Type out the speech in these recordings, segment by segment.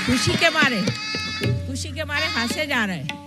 खुशी के मारे हंसे जा रहे हैं।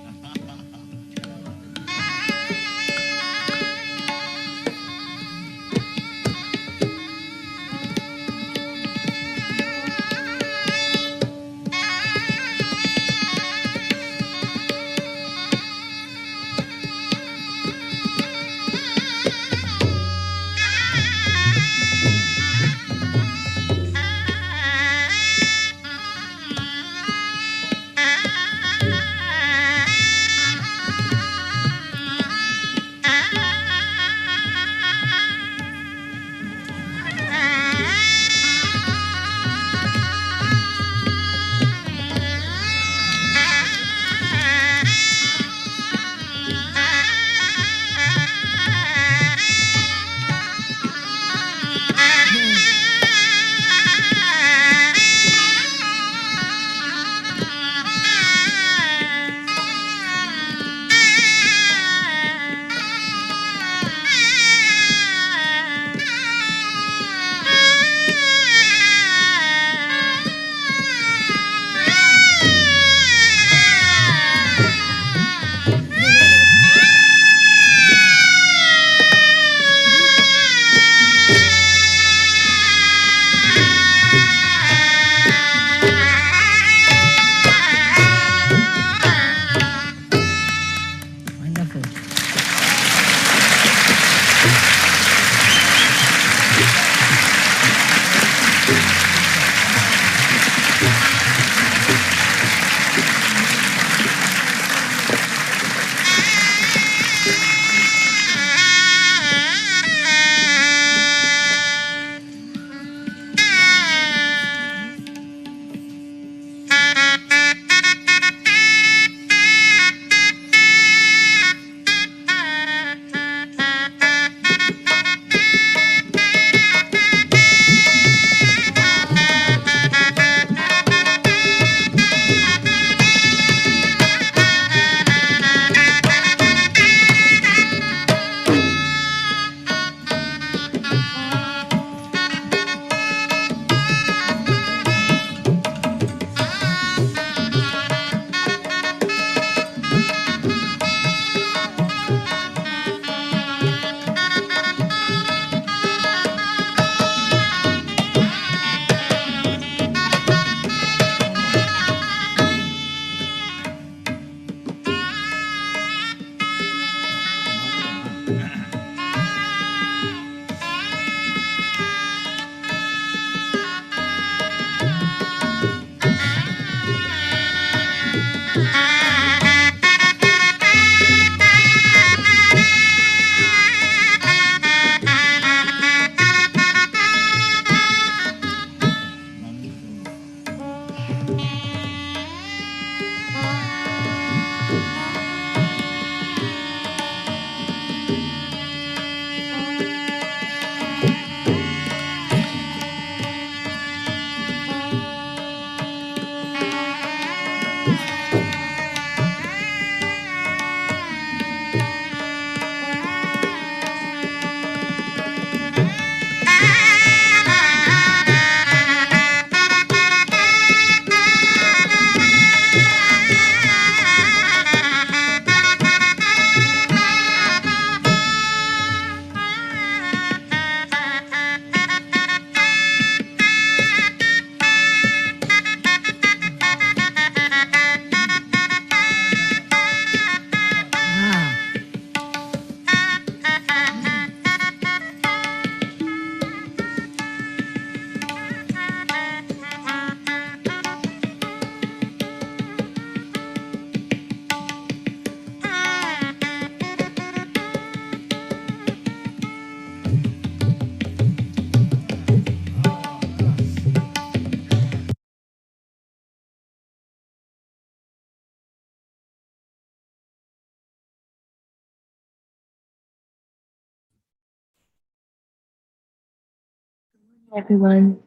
Everyone,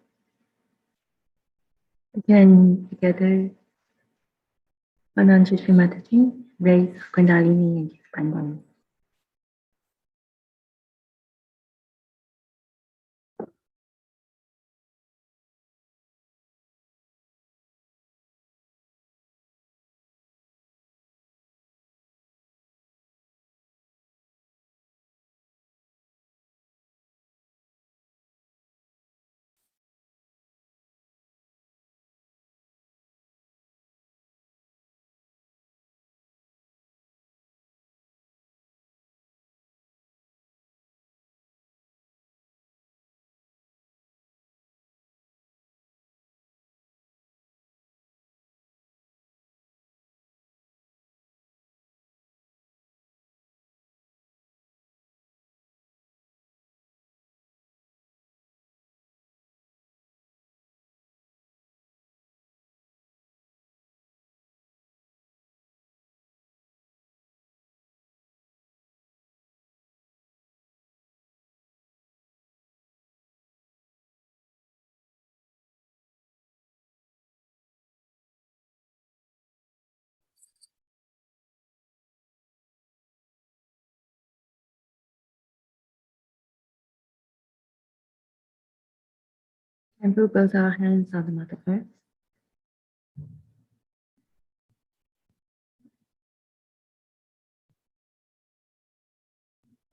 again together, Anand Shri Mataji, raise Kundalini and expand on it. And put both our hands on the Mother Earth.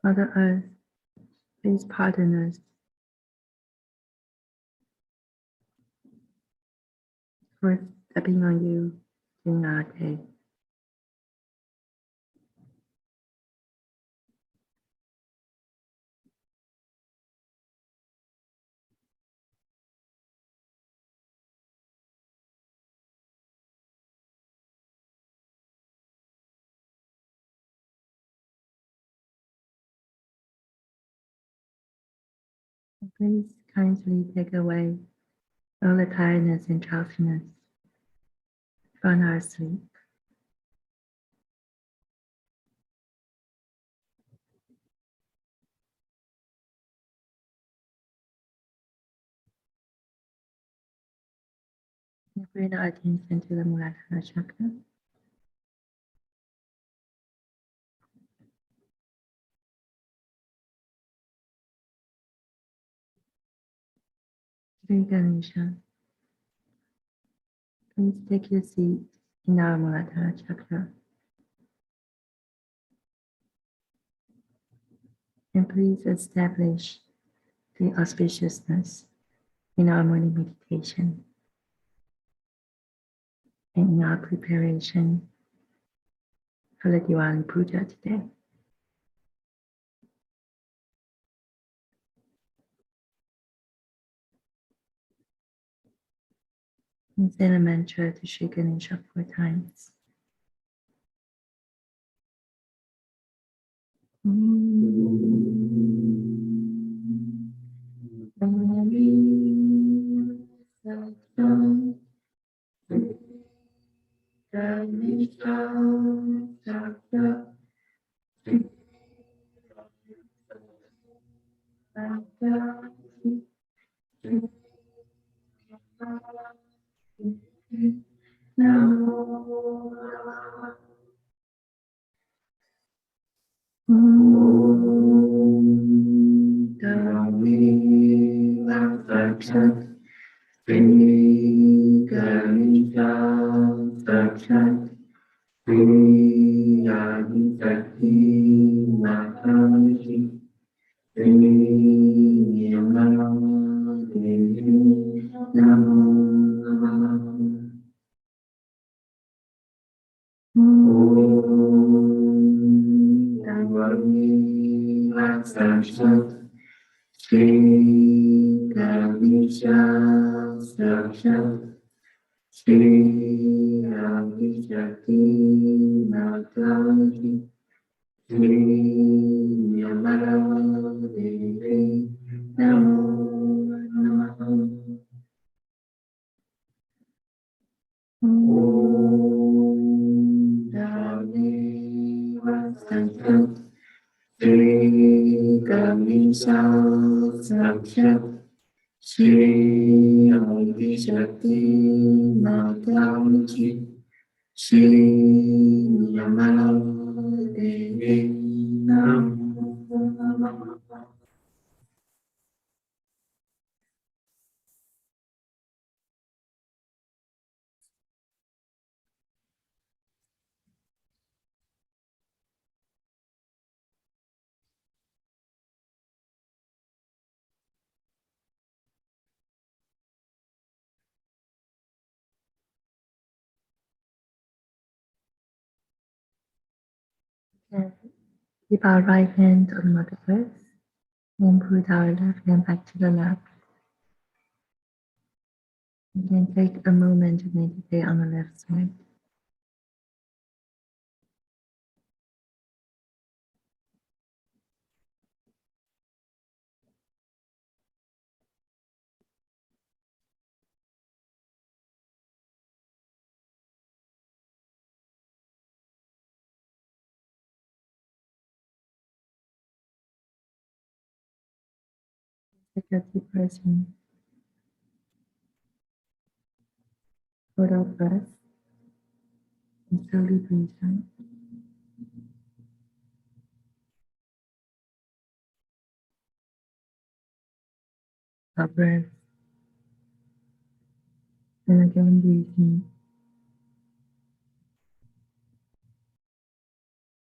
Mother Earth, please pardon us for stepping on you during our day. Please kindly take away all the tiredness and drowsiness from our sleep. And bring our attention to the Muladhara chakra. Sri Ganesha, please take your seat in our Muladhara chakra. And please establish the auspiciousness in our morning meditation and in our preparation for the Diwali Puja today. And say the mantra to Sri Ganesha 4 times. Keep our right hand on Mother Earth and put our left hand back to the left. You can take a moment to meditate on the left side. Take a deep breath in. Hold our breath and slowly breathe out. Our breath And again, breathe in.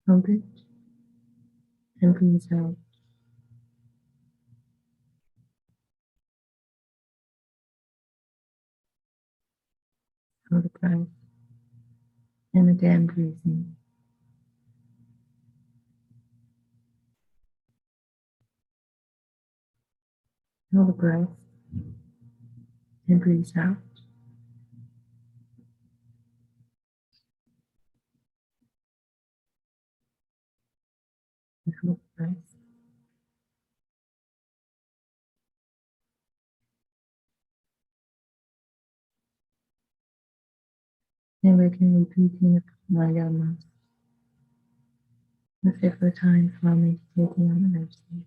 Hold it and breathe out. Hold the breath and again breathe in. Hold the breath and breathe out. And hold the breath. And we can repeat in the pranayama the fifth time for meditating on the next day.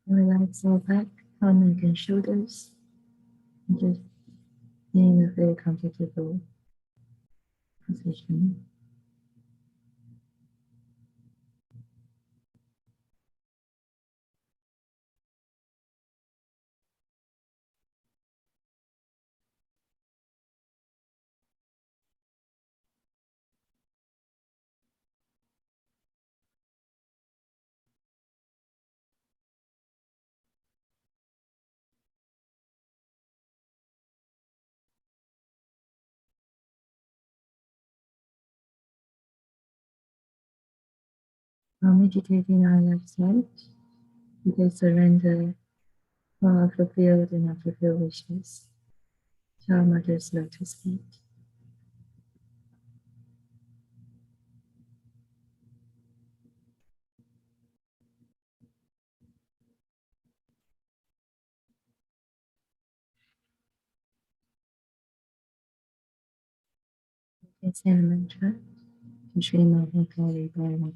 And relax our back, our neck and shoulders. And just being in a very comfortable position. While meditating on our left side, you can surrender all unfulfilled and unfulfilled wishes to our Mother's Lotus feet. It's a mantra to dream of a holy Bible.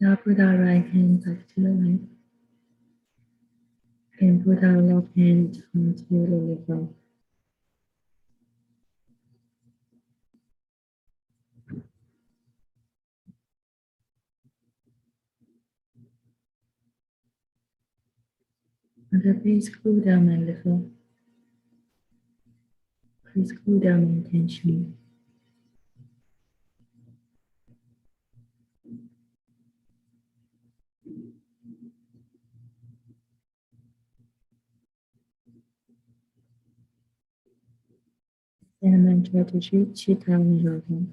Now put our right hand back to the right and put our left hand onto the liver. And please cool down my liver. Please cool down my attention. And a mantra to Chita Nirodha.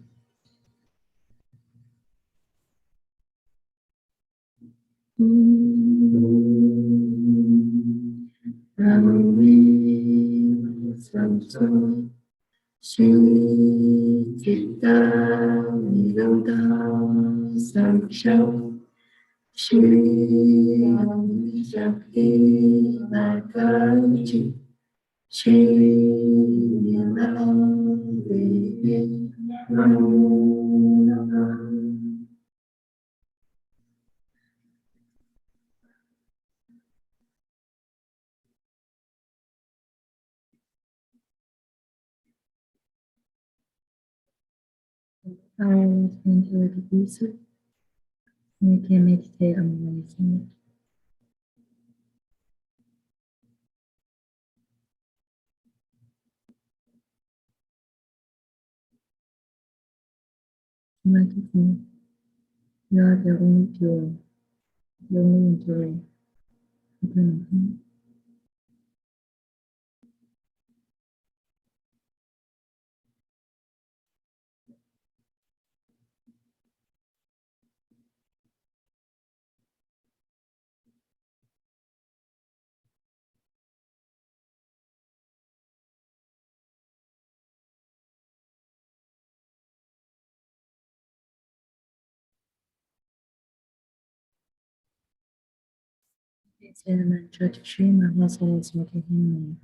Shri Chitta Nirodha Samsho Shri Shakti Nakaji Shri Nalavi Let's enter the visa. We can meditate on the rising. Automatically, you are the only pure, the only enduring, open. Say the mantra to Shri Mahasaraswati Himni.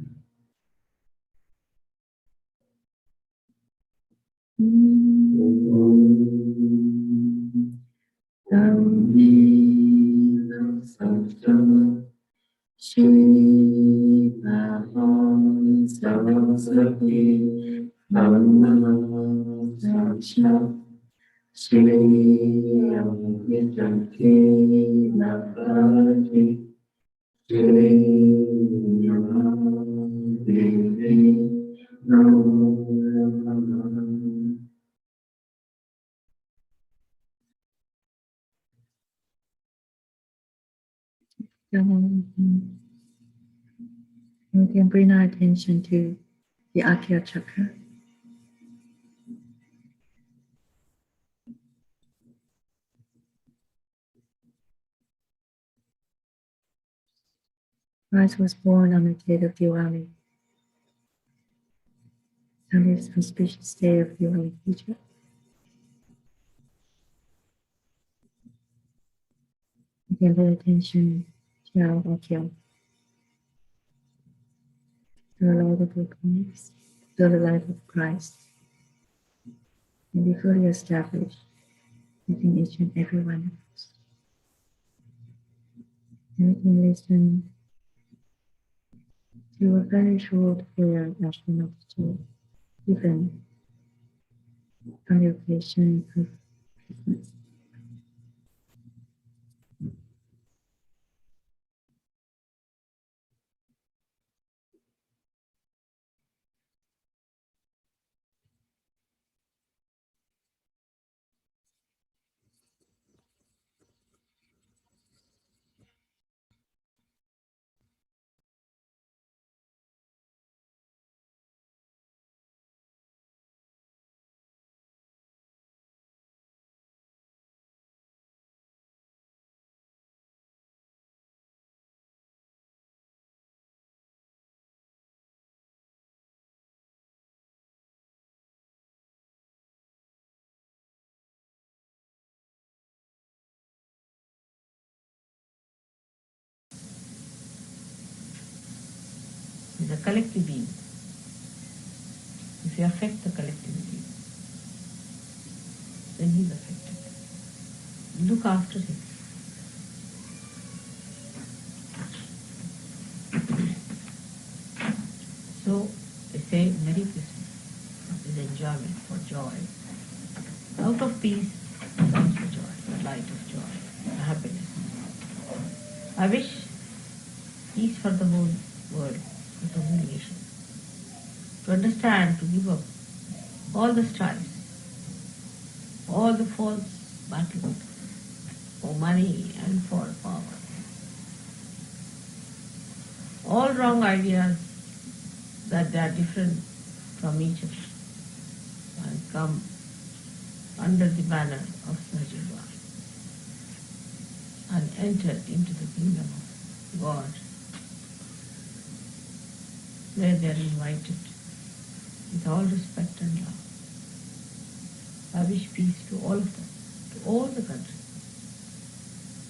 Shri Mahasaraswati Namaste. Shri Amriti Navati Shri Amriti Navati. We can bring our attention to the Akya Chakra. Christ was born on the date of Diwali, on this auspicious day of Diwali Puja. We can pay attention to our Akya, to the Lord of Christ, to the life of Christ, and be fully established within each and every one of us. And we can listen to a very short prayer ashram given on the occasion of Christmas. The collective being. If you affect the collective being, then he's affected. Look after him. So they say Merry Christmas is enjoyment for joy. Out of peace comes the joy, the light of joy, the happiness. I wish peace for the whole world, for the whole nation. To understand, to give up all the strife, all the false battles for money and for power, all wrong ideas that they are different from each other and come under the banner of Sajjava and enter into the kingdom of God, where they are invited with all respect and love. I wish peace to all of them, to all the countries,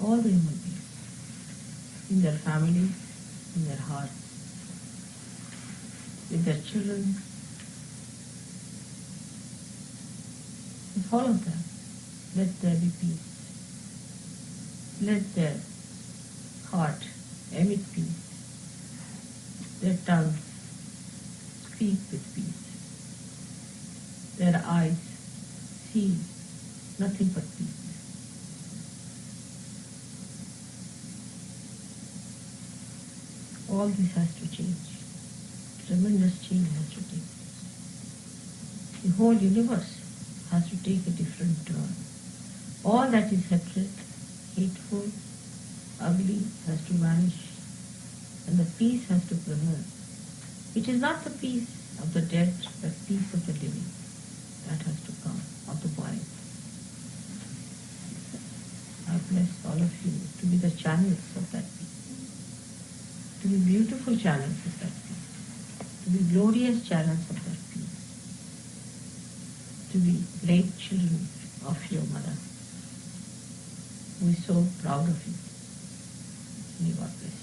all the human beings, in their families, in their hearts, with their children, with all of them. Let there be peace. Let their heart emit peace, their tongue speak with peace, their eyes see nothing but peace. All this has to change. Tremendous change has to take place. The whole universe has to take a different turn. All that is hatred, hateful, ugly has to vanish, and the peace has to prevail. It is not the peace of the dead, but peace of the living. That has to come, of the body. I bless all of you to be the channels of that peace, to be beautiful channels of that peace, to be glorious channels of that peace, to be great children of your mother, who is so proud of you. May God bless you.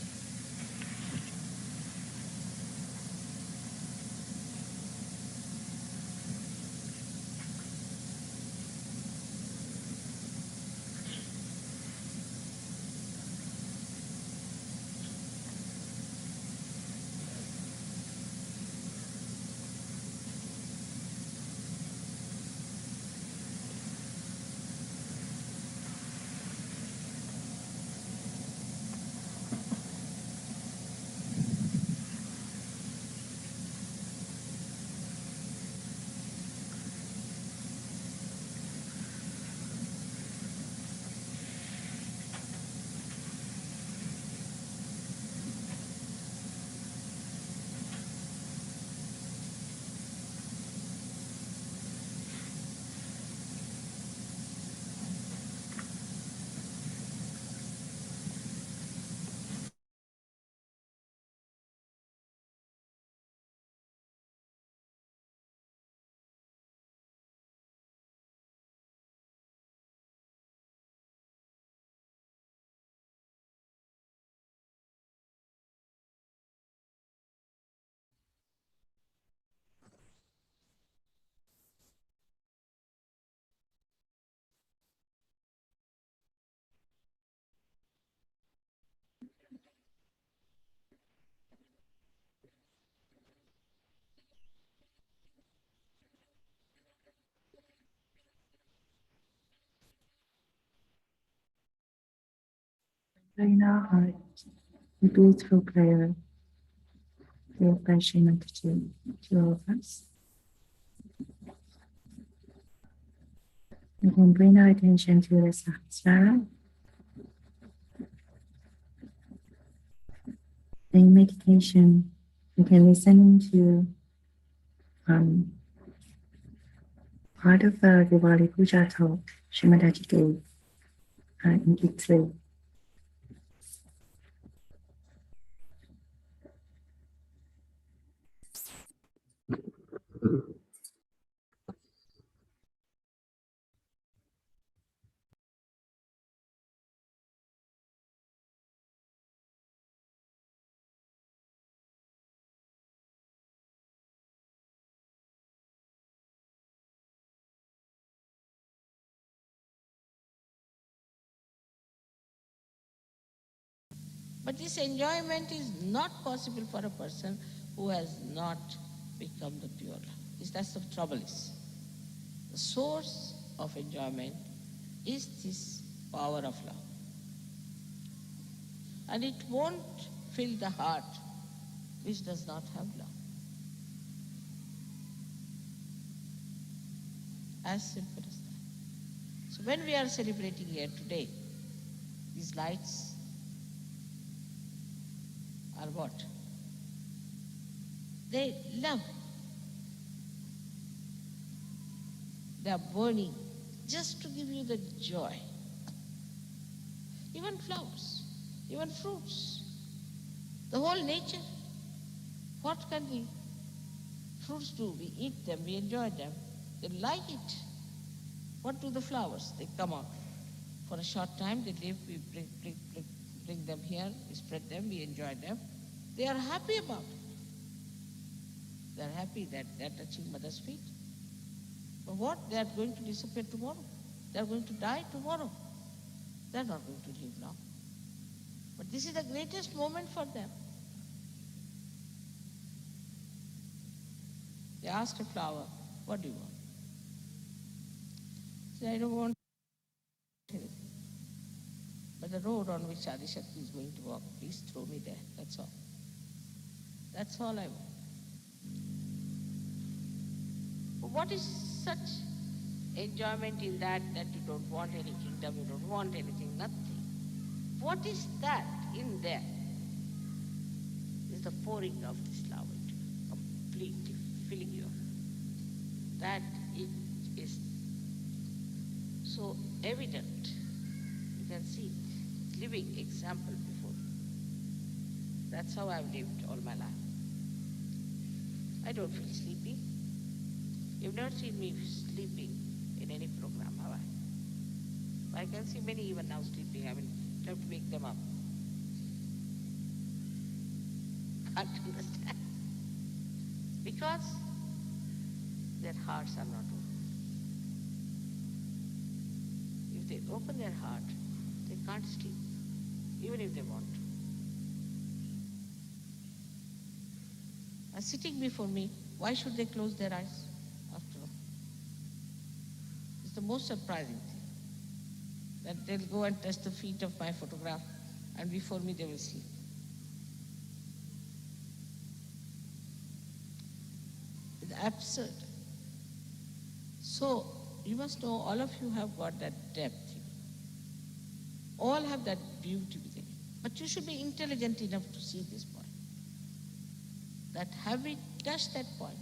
In our heart, we breathe through prayer, feel passion attitude to all of us. We can bring our attention to the Sahasrara. In meditation, we can listen to part of the Diwali Puja talk Shrimadaji gave in Italy. But this enjoyment is not possible for a person who has not become the pure love. That's the trouble is. The source of enjoyment is this power of love. And it won't fill the heart which does not have love. As simple as that. So when we are celebrating here today, these lights are what? They love. They are burning just to give you the joy. Even flowers, even fruits, the whole nature. What can the fruits do? We eat them, we enjoy them. They like it. What do the flowers? They come out. For a short time, they live, we bring them here, we spread them, we enjoy them. They are happy about it. They are happy that they are touching mother's feet. But what? They are going to disappear tomorrow. They are going to die tomorrow. They are not going to live long. But this is the greatest moment for them. They asked a flower, what do you want? He said, I don't want anything. But the road on which Adi Shakti is going to walk, please throw me there. That's all. That's all I want. But what is such Enjoyment is that you don't want any kingdom, you don't want anything, nothing. What is that in there? Is the pouring of this love into you, completely filling you up. That it is so evident. You can see it, living example before you. That's how I've lived all my life. I don't feel sleepy. You've never seen me sleeping in any program, have I? I can see many even now sleeping. I mean, you have to wake them up. Can't understand. Because their hearts are not open. If they open their heart, they can't sleep, even if they want to. Are sitting before me, why should they close their eyes after all? It's the most surprising thing. That they'll go and touch the feet of my photograph and before me they will sleep. It's absurd. So, you must know all of you have got that depth. All have that beauty within you. But you should be intelligent enough to see this point. That have we touched that point?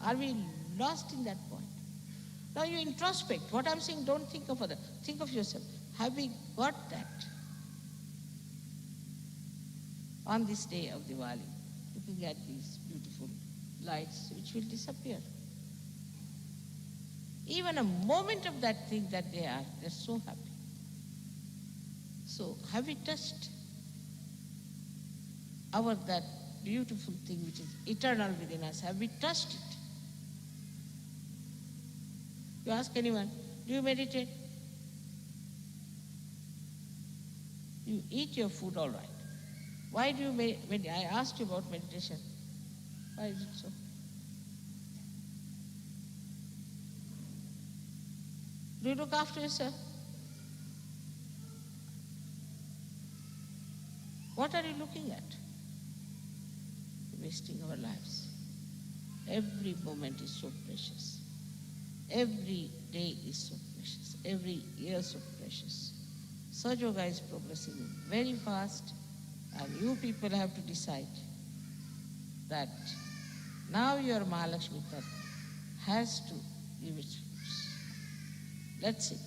Are we lost in that point? Now you introspect. What I'm saying, don't think of others. Think of yourself. Have we got that? On this day of Diwali, looking at these beautiful lights which will disappear. Even a moment of that thing that they're so happy. So have we touched that beautiful thing which is eternal within us? Have we touched it? You ask anyone, do you meditate? You eat your food all right. Why do you meditate? I asked you about meditation. Why is it so? Do you look after yourself? What are you looking at? Wasting our lives. Every moment is so precious. Every day is so precious. Every year so precious. Surge Yoga is progressing very fast, and you people have to decide that now your Mahalakshmi Tattva has to give its fruits. Let's see.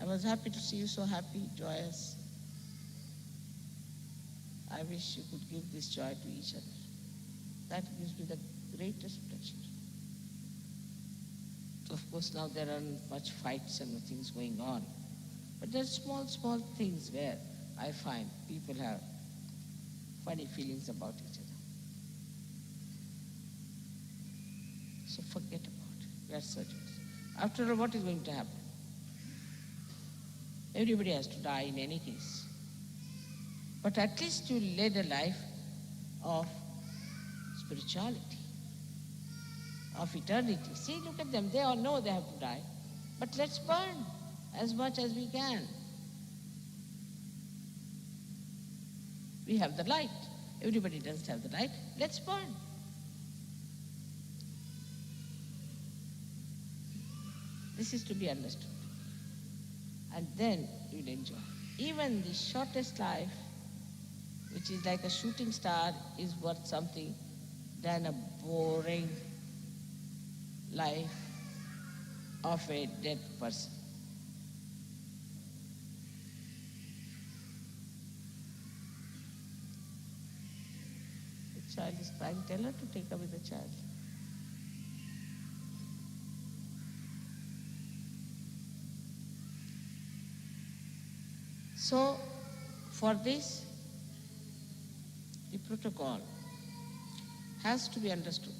I was happy to see you so happy, joyous. I wish you could give this joy to each other. That gives me the greatest pleasure. Of course, now there aren't much fights and things going on. But there's small things where I find people have funny feelings about each other. So forget about it. We are surgeons. After all, what is going to happen? Everybody has to die in any case. But at least you led a life of spirituality, of eternity. See, look at them. They all know they have to die. But let's burn as much as we can. We have the light. Everybody doesn't have the light. Let's burn. This is to be understood. And then you'll enjoy. Even the shortest life, which is like a shooting star, is worth something than a boring life of a dead person. The child is crying. Tell her to take away the child. So, for this, the protocol has to be understood.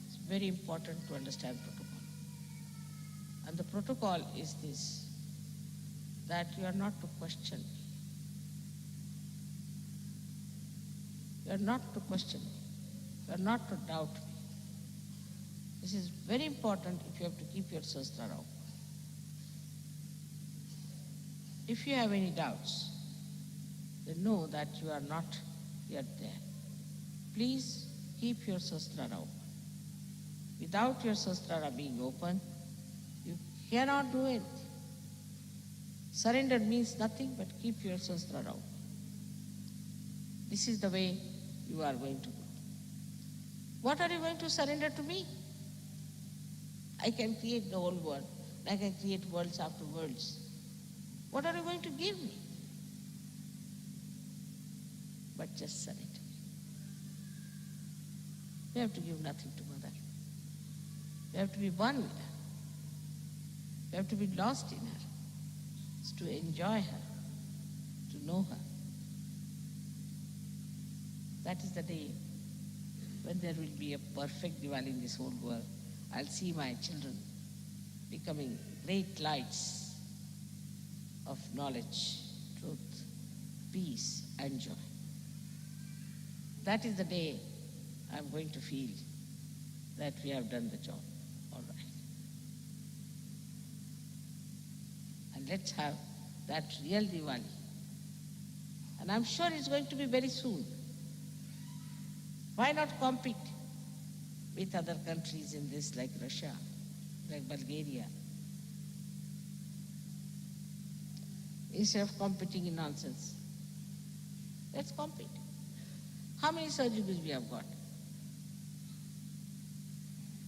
It's very important to understand protocol. And the protocol is this, that you are not to question me. You are not to question me. You are not to doubt me. This is very important if you have to keep your sastra open. If you have any doubts, then know that you are not yet there. Please keep your sastra open. Without your sasrara being open, you cannot do it. Surrender means nothing but keep your sasrara open. This is the way you are going to go. What are you going to surrender to me? I can create the whole world. I can create worlds after worlds. What are you going to give me? But just surrender. We have to give nothing to Mother. We have to be one with her. We have to be lost in her. It's to enjoy her, to know her. That is the day when there will be a perfect Diwali in this whole world. I'll see my children becoming great lights of knowledge, truth, peace, and joy. That is the day I'm going to feel that we have done the job. All right. And let's have that real Diwali. And I'm sure it's going to be very soon. Why not compete with other countries in this, like Russia, like Bulgaria? Instead of competing in nonsense, let's compete. How many surgeries we have got?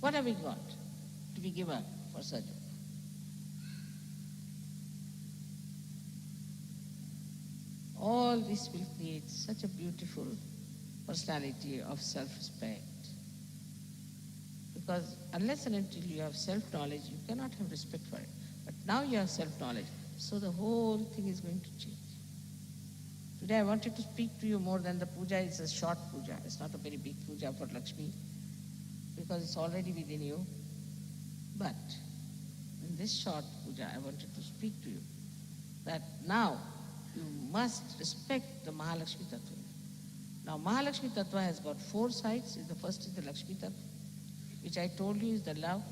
What have we got to be given for surgery? All this will create such a beautiful personality of self-respect. Because unless and until you have self-knowledge, you cannot have respect for it. But now you have self-knowledge, so the whole thing is going to change. Today I wanted to speak to you more than the puja. It's a short puja. It's not a very big puja for Lakshmi, because it's already within you. But in this short puja, I wanted to speak to you that now you must respect the Mahalakshmi Tattva. Now Mahalakshmi Tattva has got 4 sides. The first is the Lakshmi Tattva, which I told you is the love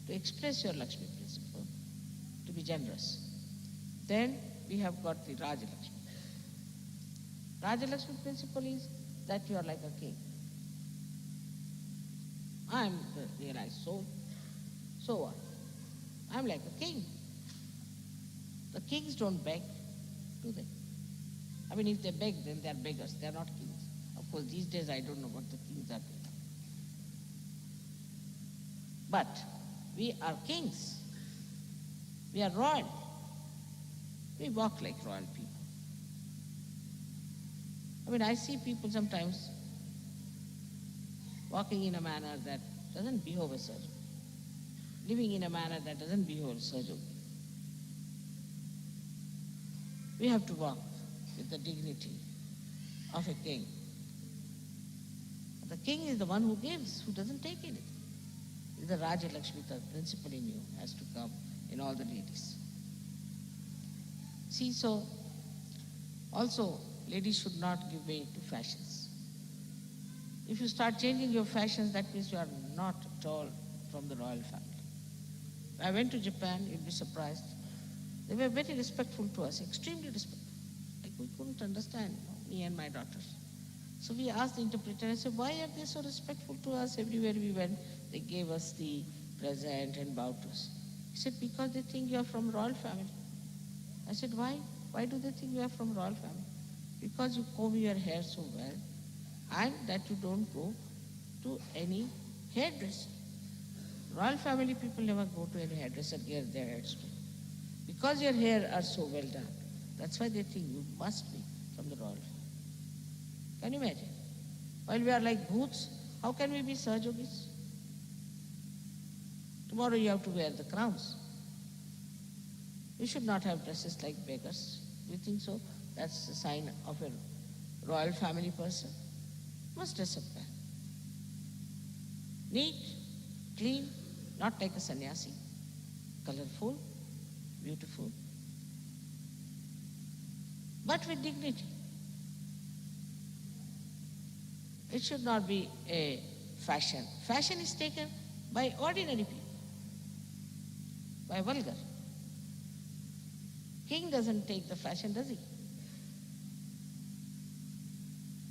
to express your Lakshmi principle, to be generous. Then we have got the Raja Lakshmi. Raja Lakshmi principle is that you are like a king. I am the realized soul. So what? I am like a king. The kings don't beg, do they? I mean, if they beg, then they are beggars. They are not kings. Of course, these days I don't know what the kings are doing. But we are kings. We are royal. We walk like royal people. I mean, I see people sometimes walking in a manner that doesn't behove as surgeon, living in a manner that doesn't behove as surgeon. We have to walk with the dignity of a king. The king is the one who gives, who doesn't take anything. The Raja Lakshmi principle in you has to come in all the ladies. See, so also ladies should not give way to fashions. If you start changing your fashions, that means you are not at all from the royal family. I went to Japan, you'll be surprised. They were very respectful to us, extremely respectful. Like we couldn't understand, me and my daughters. So we asked the interpreter, I said, why are they so respectful to us? Everywhere we went, they gave us the present and bowed to us. He said, because they think you are from royal family. I said, why? Why do they think you are from royal family? Because you comb your hair so well, and that you don't go to any hairdresser. Royal family people never go to any hairdresser, get their hair straight. Because your hair are so well done, that's why they think you must be from the royal family. Can you imagine? While we are like bhoots, how can we be Sahajogis? Tomorrow you have to wear the crowns. You should not have dresses like beggars. Do you think so? That's a sign of a royal family person. Must dress up well. Neat, clean, not like a sannyasi. Colorful, beautiful, but with dignity. It should not be a fashion. Fashion is taken by ordinary people, by vulgar. King doesn't take the fashion, does he?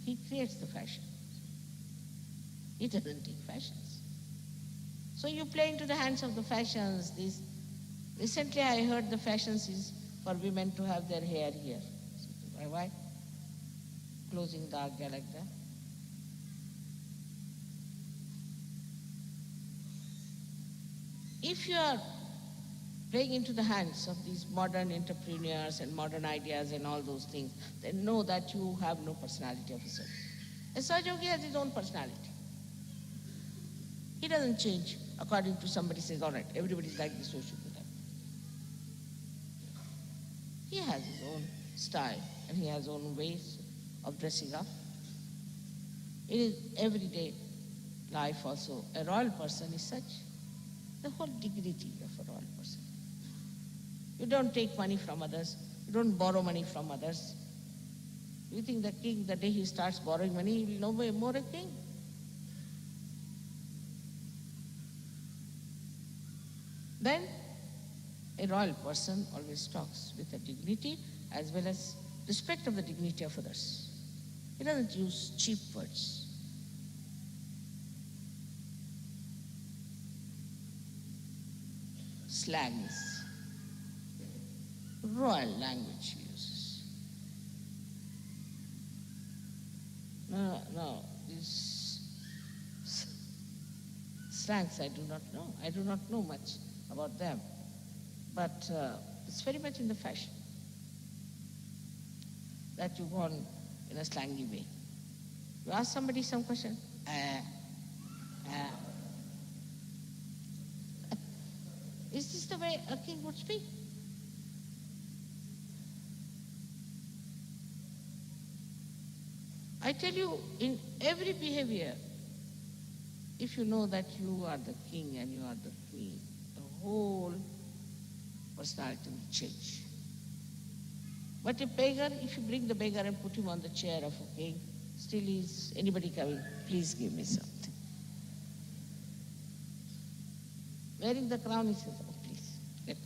He creates the fashion. He doesn't take fashions. So you play into the hands of the fashions. Recently I heard the fashions is for women to have their hair here. Why? Closing the agya like that. If you are playing into the hands of these modern entrepreneurs and modern ideas and all those things, then know that you have no personality of yourself. And Sahajogi has his own personality. He doesn't change according to somebody says, all right, everybody's like this, so should be that. He has his own style and he has his own ways of dressing up. In his everyday life also, a royal person is such. The whole dignity of a royal person. You don't take money from others. You don't borrow money from others. You think the king, the day he starts borrowing money, he will no more a king. Then a royal person always talks with a dignity as well as respect of the dignity of others. He doesn't use cheap words. Slangs. Royal language he uses. No, these slangs I do not know. I do not know much about them. But it's very much in the fashion that you go on in a slangy way. You ask somebody some question, Is this the way a king would speak? I tell you, in every behavior, if you know that you are the king and you are the queen, the whole personality will change. But a beggar, if you bring the beggar and put him on the chair of a king, still is anybody coming, please give me something. Wearing the crown, he says, oh please, let me.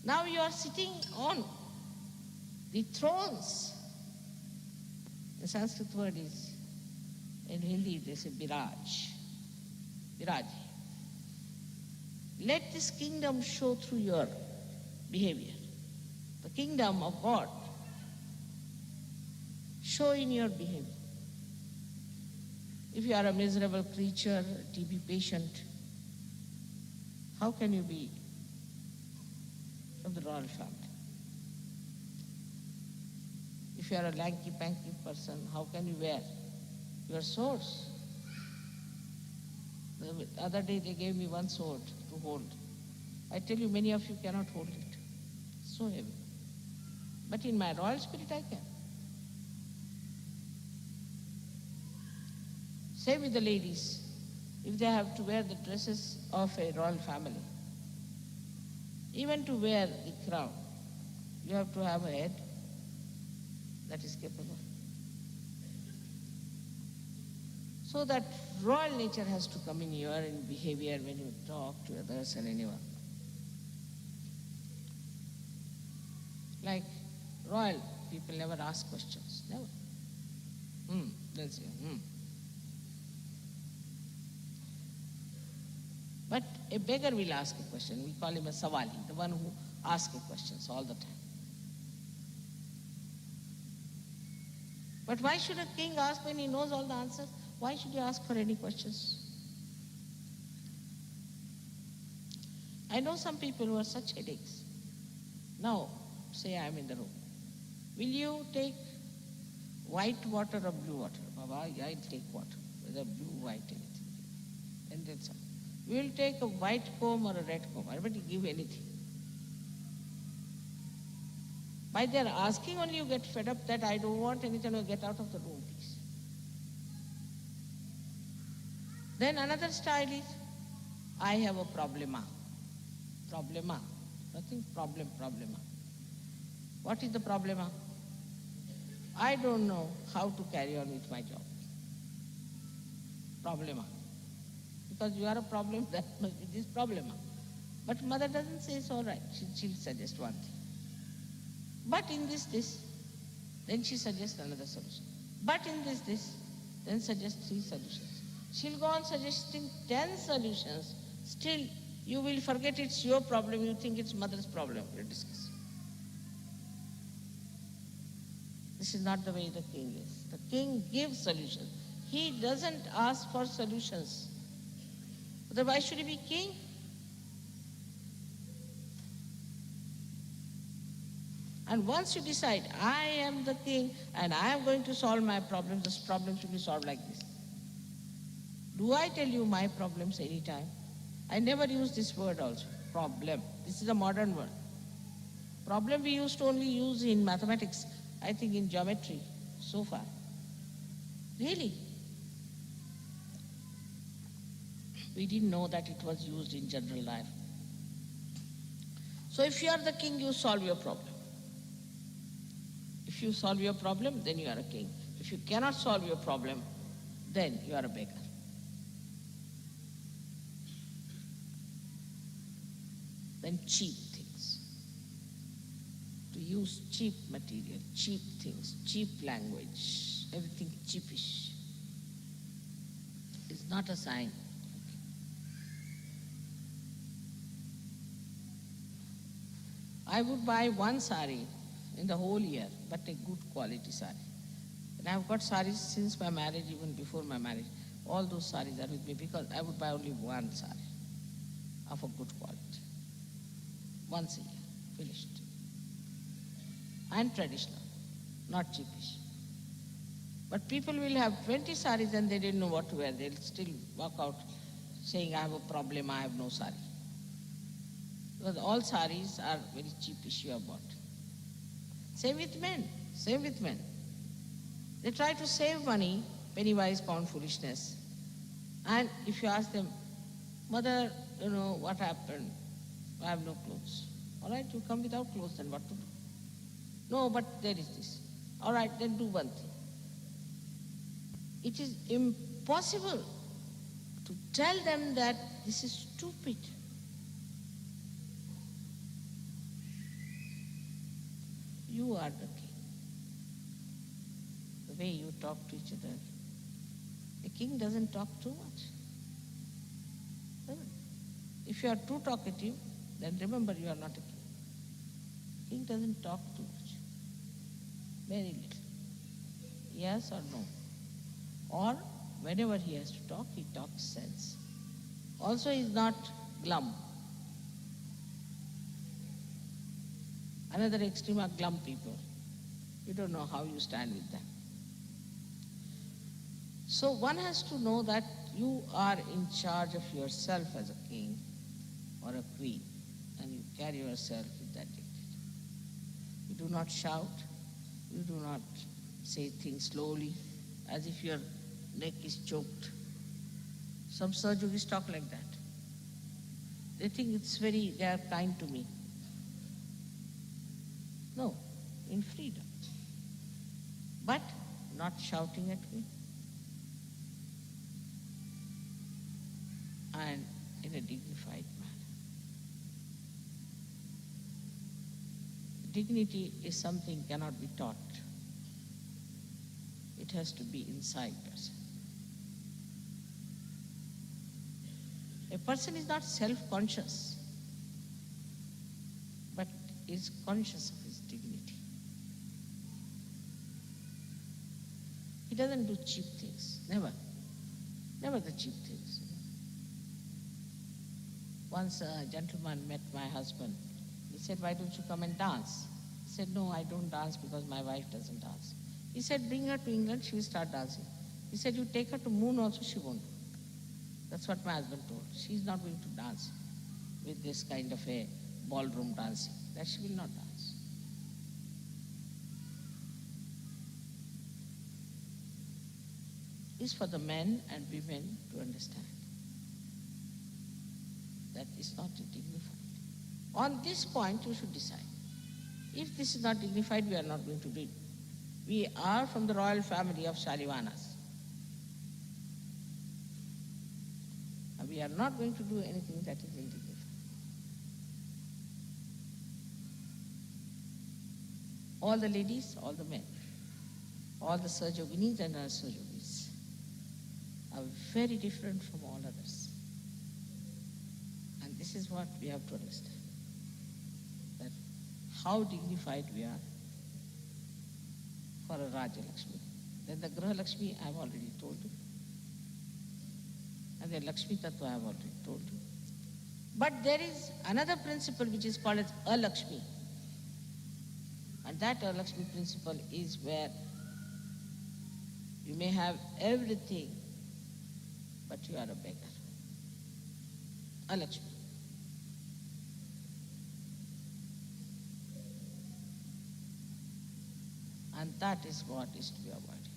Now you are sitting on the thrones. The Sanskrit word is, in Hindi they say biraj. Biraj. Let this kingdom show through your behavior. The kingdom of God show in your behavior. If you are a miserable creature, a TB patient, how can you be from the royal family? If you are a lanky-panky person, how can you wear your swords? The other day they gave me one sword to hold. I tell you, many of you cannot hold it. It's so heavy. But in my royal spirit, I can. Same with the ladies. If they have to wear the dresses of a royal family, even to wear the crown, you have to have a head that is capable. So that royal nature has to come in your behavior when you talk to others and anyone. Like royal people never ask questions, never. They'll say, But a beggar will ask a question. We call him a savali, the one who asks questions all the time. But why should a king ask when he knows all the answers? Why should he ask for any questions? I know some people who are such headaches. Now, say I am in the room. Will you take white water or blue water? Baba, yeah, I'll take water, whether blue, white, anything. And then some. We will take a white comb or a red comb. Everybody give anything. By their asking only you get fed up that I don't want anything, or get out of the room, please. Then another style is, I have a problema. Problema. Nothing problema. What is the problema? I don't know how to carry on with my job. Problema. Because you are a problem, that must be this problema. But mother doesn't say it's all right. She'll suggest one thing. But in this, then she suggests another solution. But in this, then suggest 3 solutions. She'll go on suggesting 10 solutions. Still, you will forget it's your problem. You think it's mother's problem. We're discussing. This is not the way the king is. The king gives solutions. He doesn't ask for solutions. Otherwise, should he be king? And once you decide, I am the king and I am going to solve my problems, this problem should be solved like this. Do I tell you my problems anytime? I never use this word also, problem. This is a modern word. Problem we used to only use in mathematics, I think in geometry, so far. Really? We didn't know that it was used in general life. So if you are the king, you solve your problem. If you solve your problem, then you are a king. If you cannot solve your problem, then you are a beggar. Then cheap things. To use cheap material, cheap things, cheap language, everything cheapish is not a sign. I would buy one sari in the whole year, but a good quality sari. And I've got saris since my marriage, even before my marriage. All those saris are with me because I would buy only one sari of a good quality. Once a year, finished. And traditional, not cheapish. But people will have 20 saris and they didn't know what to wear. They'll still walk out saying, I have a problem, I have no sari. Because all saris are very cheapish you have bought. Same with men, same with men. They try to save money, penny wise, pound foolishness. And if you ask them, mother, what happened? I have no clothes. All right, you come without clothes, then what to do? No, but there is this. All right, then do one thing. It is impossible to tell them that this is stupid. You are the king. The way you talk to each other. A king doesn't talk too much. If you are too talkative, then remember you are not a king. King doesn't talk too much. Very little. Yes or no. Or whenever he has to talk, he talks sense. Also, he is not glum. Another extreme are glum people. You don't know how you stand with them. So one has to know that you are in charge of yourself as a king or a queen, and you carry yourself with that dignity. You do not shout, you do not say things slowly, as if your neck is choked. Some Sahajogis talk like that. They think they are kind to me. No, in freedom. But not shouting at me. And in a dignified manner. Dignity is something cannot be taught. It has to be inside person. A person is not self-conscious, but is conscious of his dignity. He doesn't do cheap things, never. Never the cheap things. Once a gentleman met my husband. He said, why don't you come and dance? He said, no, I don't dance because my wife doesn't dance. He said, bring her to England, she will start dancing. He said, you take her to Moon also, she won't do. That's what my husband told. She's not going to dance with this kind of a ballroom dancing. That she will not dance. It's for the men and women to understand. That is not dignified. On this point, you should decide. If this is not dignified, we are not going to do it. We are from the royal family of Shalivanas. And we are not going to do anything that is indignified. All the ladies, all the men, all the Sahajoginis and non-Sahajoginis, are very different from all others. And this is what we have to understand, that how dignified we are for a Raja Lakshmi. Then the Graha Lakshmi I have already told you. And the Lakshmi Tattva I have already told you. But there is another principle which is called as Alakshmi. And that Alakshmi principle is where you may have everything, but you are a beggar. Alakshmi. And that is what is to be avoided.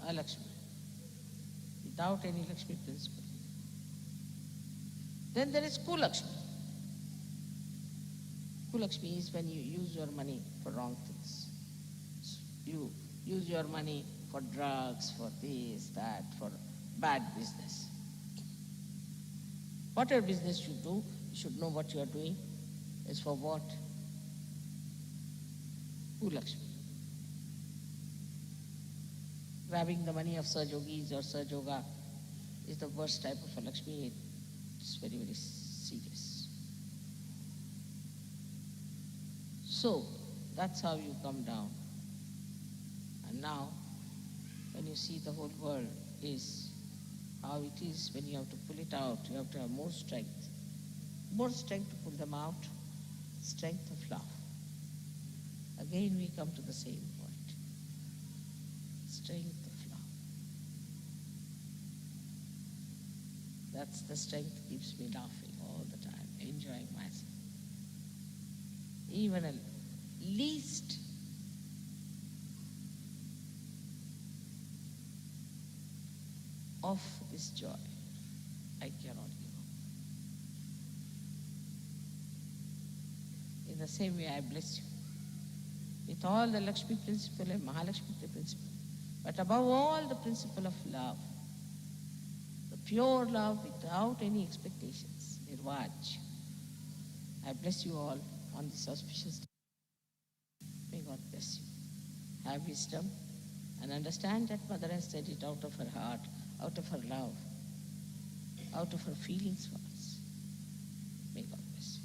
Alakshmi. Without any Lakshmi principle. Then there is Kulakshmi. Kulakshmi is when you use your money for wrong things. You use your money for drugs, for this, that, for bad business. Whatever business you do, you should know what you are doing is for what? Kulakshmi. Grabbing the money of Sajogis or Sajoga is the worst type of a Lakshmi. It's very, very serious. So, that's how you come down. And now, when you see the whole world is how it is, when you have to pull it out, you have to have more strength. More strength to pull them out, strength of love. Again we come to the same point. Strength of love. That's the strength that keeps me laughing all the time, enjoying myself. Even a least of this joy, I cannot give up. In the same way, I bless you with all the Lakshmi principle and Mahalakshmi principle, but above all the principle of love, the pure love without any expectations, Nirvaj. I bless you all on this auspicious day. May God bless you. Have wisdom and understand that Mother has said it out of her heart, out of her love, out of her feelings for us. May God bless you.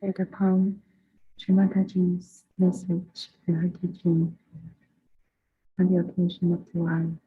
Based upon Srimataji's message and her teaching on the occasion of Diwali,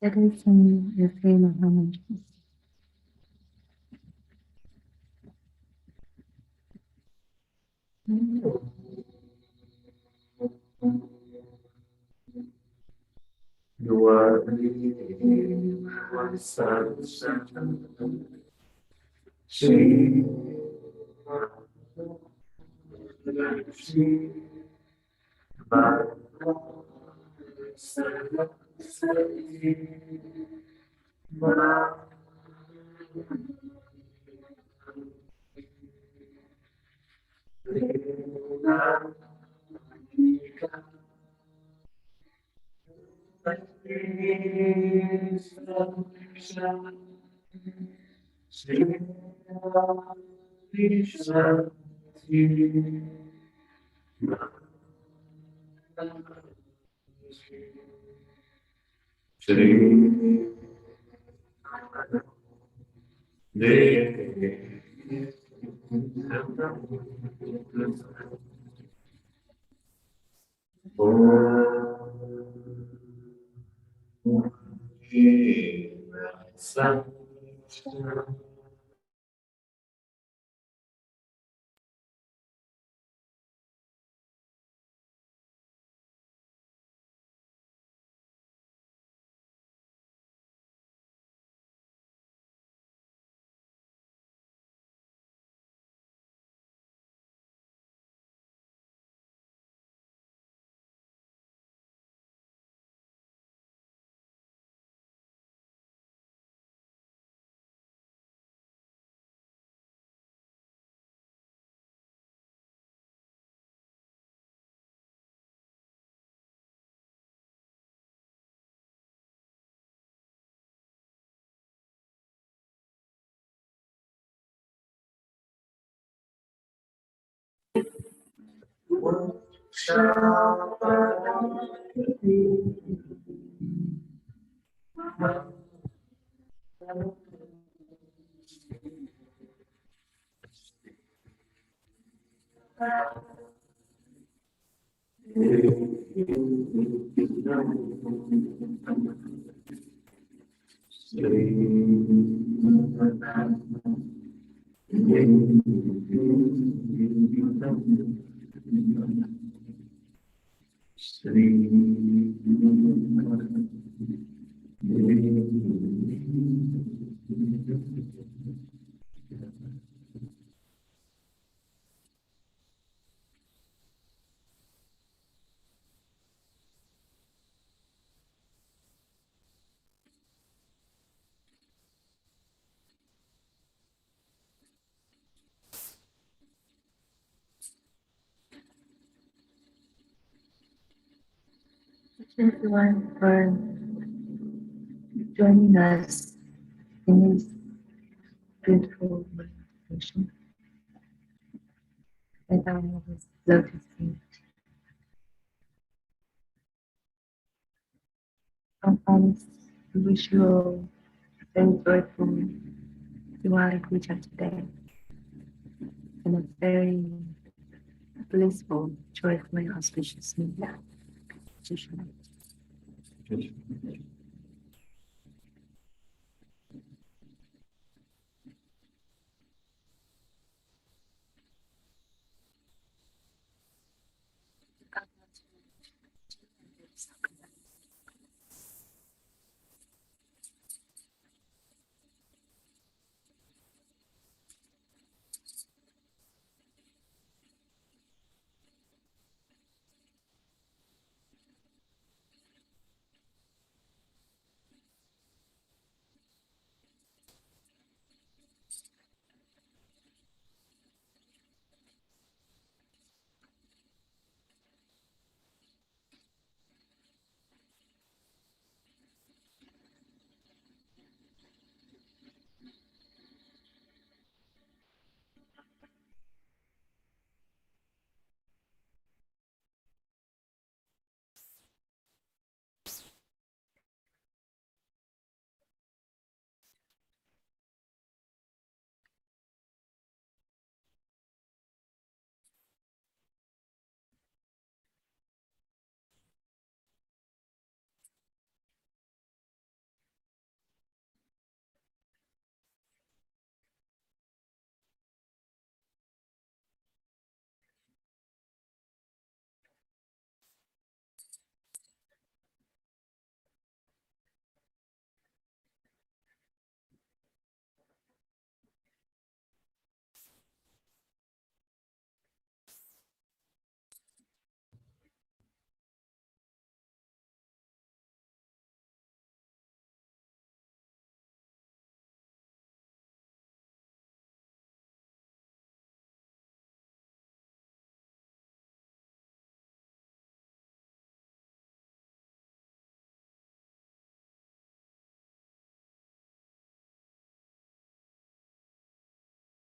Settle from your frame of emotions. Thank you everyone for joining us in this beautiful meditation. And I was lotus feet. Sometimes we wish you all a very joyful Diwali Puja today and a very blissful, joyful, and auspicious new year.